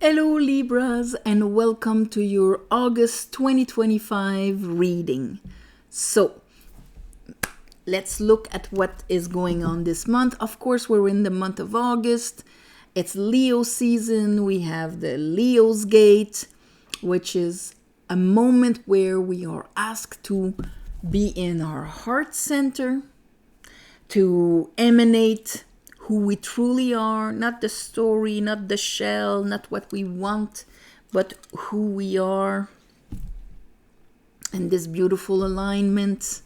Hello Libras and welcome to your August 2025 reading. So, let's look at what is going on this month. Of course, we're in the month of August. It's Leo season. We have the Leo's Gate, which is a moment where we are asked to be in our heart center, to emanate who we truly are, not the story, not the shell, not what we want, but who we are. And this beautiful alignment.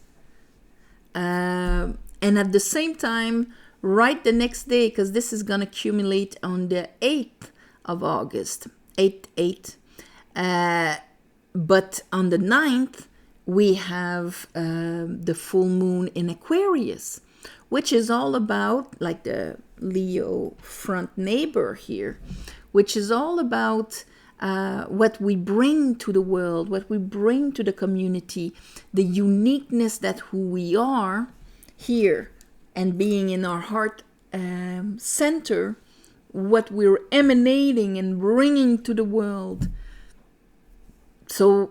And at the same time, right the next day, because this is going to accumulate on the 8th of August, 8/8. But on the 9th, we have the full moon in Aquarius, which is all about, like the Leo front neighbor here, which is all about what we bring to the world, what we bring to the community, the uniqueness that who we are here and being in our heart center, what we're emanating and bringing to the world. So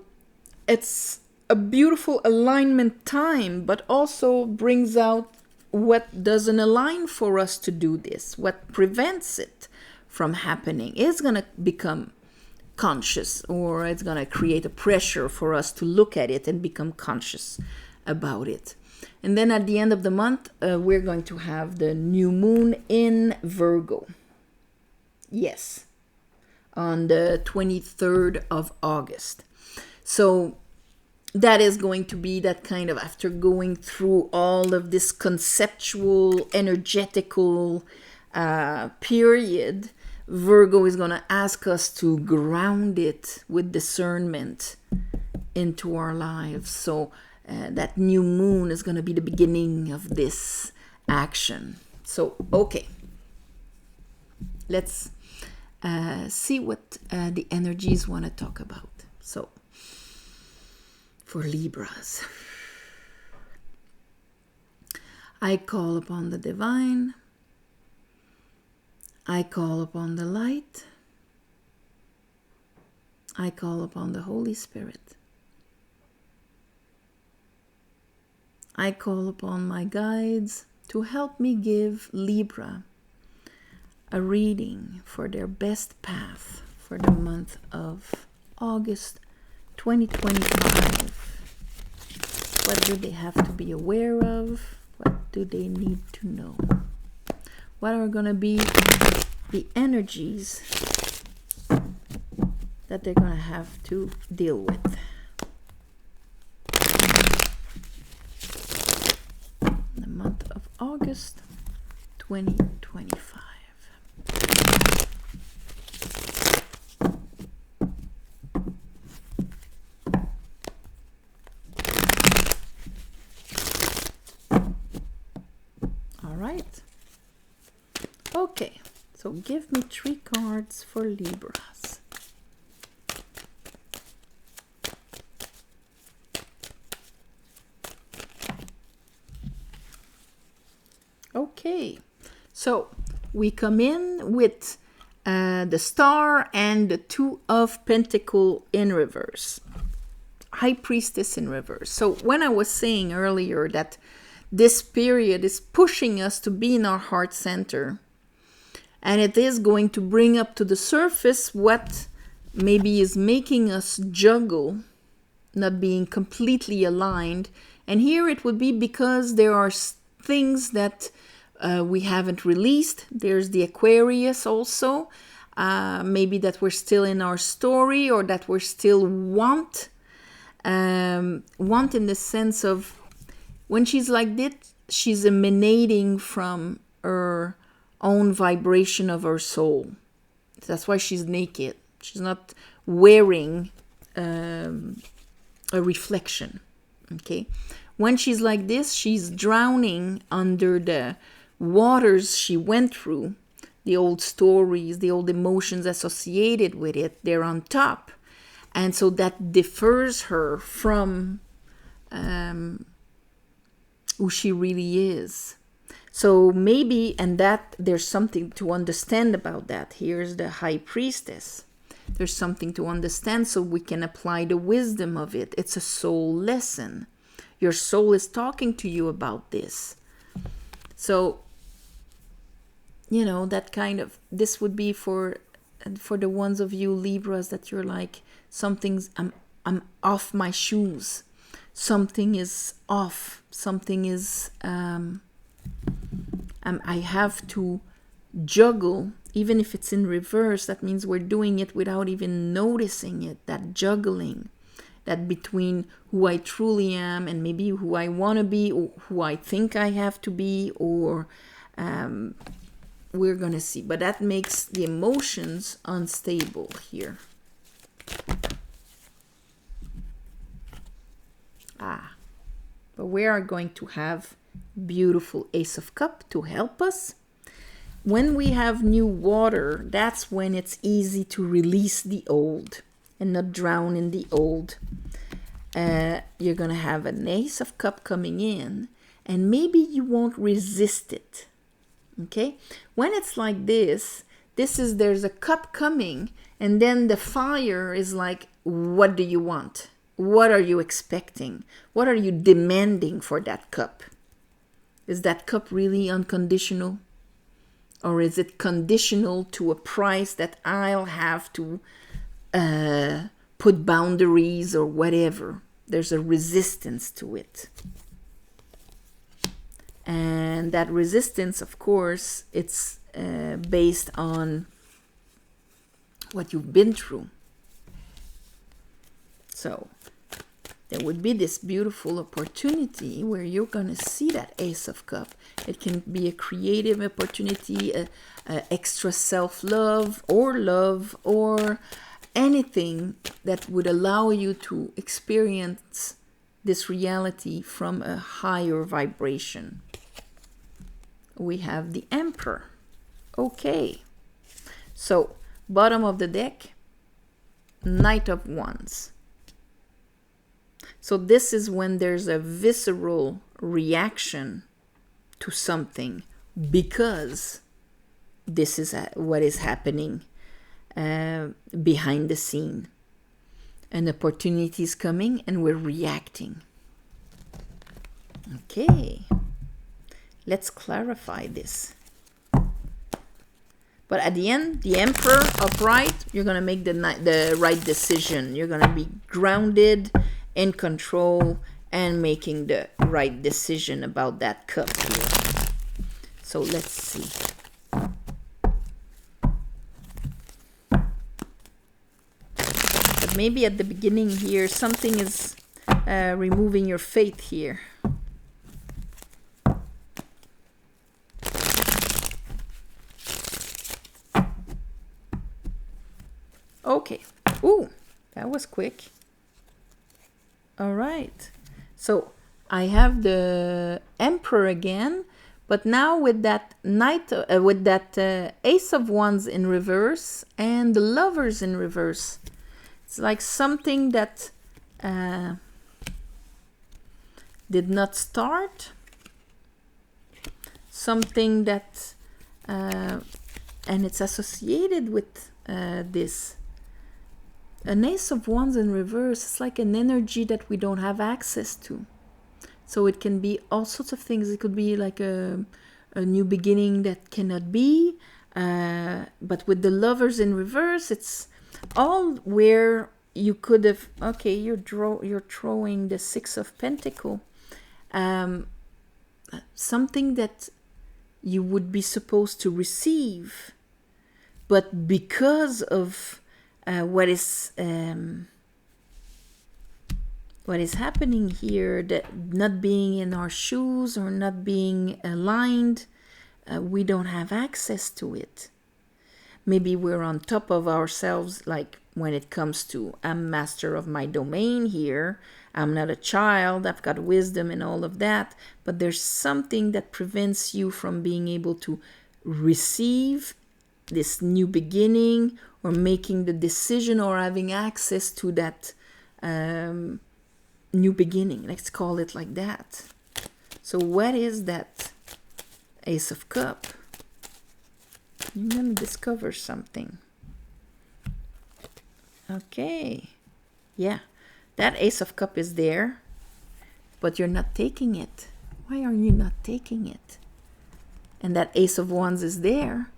it's a beautiful alignment time, but also brings out what doesn't align for us to do this, what prevents it from happening. It's going to become conscious, or it's going to create a pressure for us to look at it and become conscious about it. And then at the end of the month, we're going to have the new moon in Virgo. Yes, on the 23rd of August. So that is going to be that kind of, after going through all of this conceptual, energetical period, Virgo is going to ask us to ground it with discernment into our lives. So that new moon is going to be the beginning of this action. So, okay. Let's see what the energies want to talk about. So, for Libras, I call upon the divine. I call upon the light. I call upon the Holy Spirit. I call upon my guides to help me give Libra a reading for their best path for the month of August 2025. What do they have to be aware of? What do they need to know? What are going to be the energies that they're going to have to deal with? The month of August 2025. Okay, so give me 3 cards for Libras. Okay, so we come in with the Star and the 2 of Pentacles in reverse. High Priestess in reverse. So when I was saying earlier that this period is pushing us to be in our heart center, and it is going to bring up to the surface what maybe is making us juggle, not being completely aligned. And here it would be because there are things that we haven't released. There's the Aquarius also. Maybe that we're still in our story, or that we're still want in the sense of, when she's like this, she's emanating from her own vibration of her soul. That's why she's naked. She's not wearing a reflection. Okay, when she's like this, she's drowning under the waters she went through, the old stories, the old emotions associated with it. They're on top, and so that differs her from who she really is. So maybe, and that there's something to understand about that. Here's the High Priestess. There's something to understand so we can apply the wisdom of it. It's a soul lesson. Your soul is talking to you about this. So, you know, that kind of, this would be for the ones of you Libras that you're like, something's, I'm off my shoes. Something is off. Something is, I have to juggle, even if it's in reverse. That means we're doing it without even noticing it, that juggling. That between who I truly am and maybe who I want to be or who I think I have to be, or we're going to see. But that makes the emotions unstable here. But we are going to have beautiful Ace of Cups to help us. When we have new water, that's when it's easy to release the old and not drown in the old. You're going to have an Ace of Cups coming in, and maybe you won't resist it. Okay? When it's like this, there's a cup coming, and then the fire is like, what do you want? What are you expecting? What are you demanding for that cup? Is that cup really unconditional? Or is it conditional to a price that I'll have to put boundaries or whatever? There's a resistance to it. And that resistance, of course, it's based on what you've been through. So there would be this beautiful opportunity where you're going to see that Ace of Cups. It can be a creative opportunity, a extra self-love, or anything that would allow you to experience this reality from a higher vibration. We have the Emperor. Okay. So, bottom of the deck, Knight of Wands. So this is when there's a visceral reaction to something because this is what is happening behind the scene. An opportunity is coming and we're reacting. Okay, let's clarify this. But at the end, the Emperor upright, you're going to make the right decision. You're going to be grounded, in control, and making the right decision about that cup here. So let's see. But maybe at the beginning here, something is removing your faith here. Okay. Ooh, that was quick. All right. So I have the Emperor again, but now with that Ace of Wands in reverse and the Lovers in reverse. It's like something that did not start, something that, and it's associated with this. An Ace of Wands in reverse is like an energy that we don't have access to. So it can be all sorts of things. It could be like a new beginning that cannot be. But with the Lovers in reverse, it's all where you could have... Okay, you're throwing the Six of Pentacles. Something that you would be supposed to receive. But because of... what is happening here, that not being in our shoes or not being aligned, we don't have access to it. Maybe we're on top of ourselves, like when it comes to I'm master of my domain here, I'm not a child, I've got wisdom and all of that, but there's something that prevents you from being able to receive this new beginning or making the decision or having access to that new beginning. Let's call it like that. So what is that Ace of Cups? You're going to discover something. Okay. Yeah. That Ace of Cups is there, but you're not taking it. Why are you not taking it? And that Ace of Wands is there,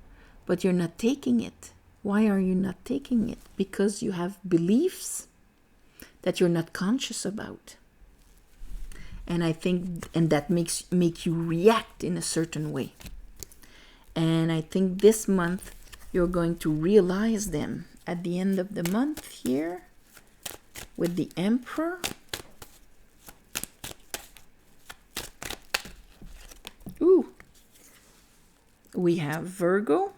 but you're not taking it. Why are you not taking it? Because you have beliefs that you're not conscious about. And I think, and that make you react in a certain way. And I think this month you're going to realize them at the end of the month here with the Emperor. Ooh. We have Virgo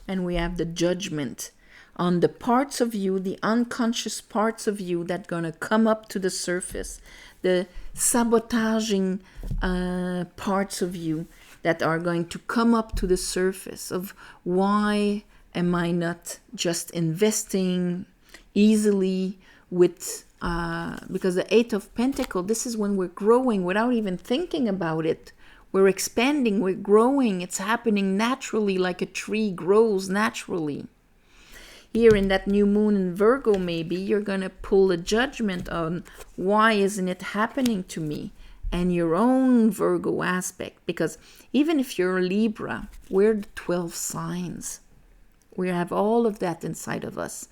and we have the Judgment on the parts of you, the unconscious parts of you that are going to come up to the surface, the sabotaging parts of you that are going to come up to the surface of why am I not just investing easily with, because the Eight of Pentacles, this is when we're growing without even thinking about it. We're expanding, we're growing, it's happening naturally like a tree grows naturally. Here in that new moon in Virgo, maybe you're going to pull a judgment on why isn't it happening to me, and your own Virgo aspect. Because even if you're a Libra, we're the 12 signs. We have all of that inside of us.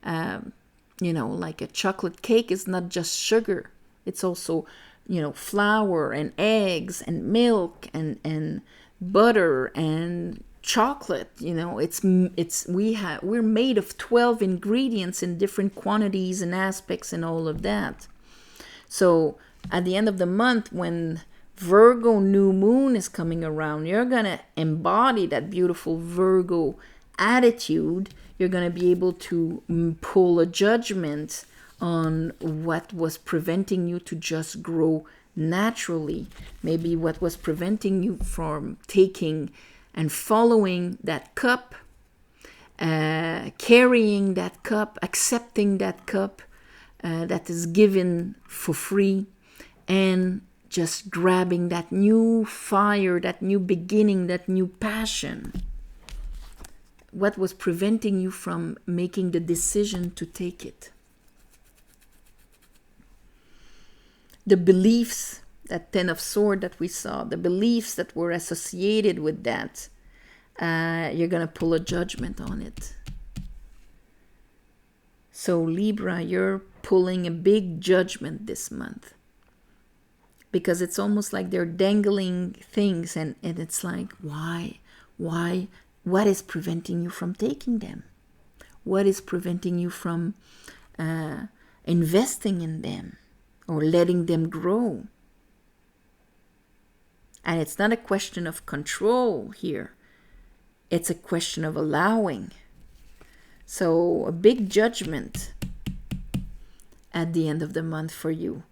You know, like a chocolate cake is not just sugar. It's also, you know, flour and eggs and milk and butter and chocolate. You know, we're made of 12 ingredients in different quantities and aspects and all of that. So at the end of the month, when Virgo new moon is coming around, you're gonna embody that beautiful Virgo attitude. You're gonna be able to pull a judgment on what was preventing you to just grow naturally. Maybe what was preventing you from taking and following that cup, carrying that cup, accepting that cup that is given for free, and just grabbing that new fire, that new beginning, that new passion. What was preventing you from making the decision to take it? The beliefs, that Ten of Swords that we saw, the beliefs that were associated with that, you're going to pull a judgment on it. So Libra, you're pulling a big judgment this month. Because it's almost like they're dangling things, and it's like, why? What is preventing you from taking them? What is preventing you from investing in them or letting them grow? And it's not a question of control here. It's a question of allowing. So a big judgment at the end of the month for you,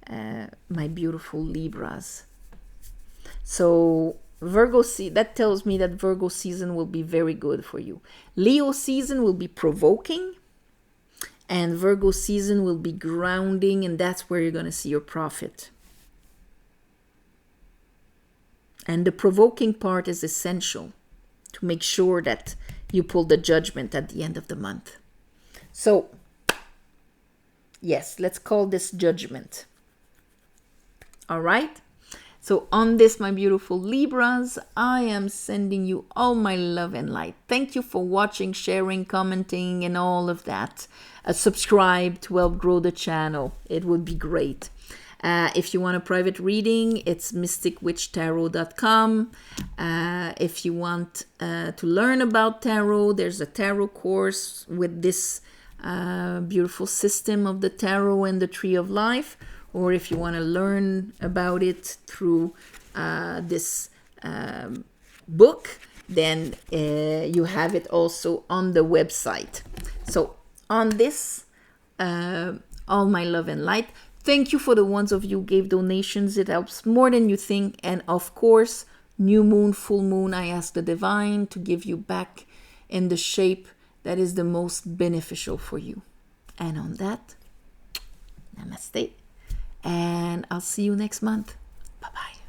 my beautiful Libras. So Virgo, that tells me that Virgo season will be very good for you. Leo season will be provoking, and Virgo season will be grounding, and that's where you're going to see your profit. And the provoking part is essential to make sure that you pull the judgment at the end of the month. So, yes, let's call this Judgment. All right? So on this, my beautiful Libras, I am sending you all my love and light. Thank you for watching, sharing, commenting, and all of that. Subscribe to help grow the channel. It would be great. If you want a private reading, it's mysticwitchtarot.com. If you want to learn about tarot, there's a tarot course with this beautiful system of the tarot and the tree of life. Or if you want to learn about it through this book, then you have it also on the website. So on this, all my love and light. Thank you for the ones of you who gave donations. It helps more than you think. And of course, new moon, full moon, I ask the divine to give you back in the shape that is the most beneficial for you. And on that, namaste. And I'll see you next month. Bye-bye.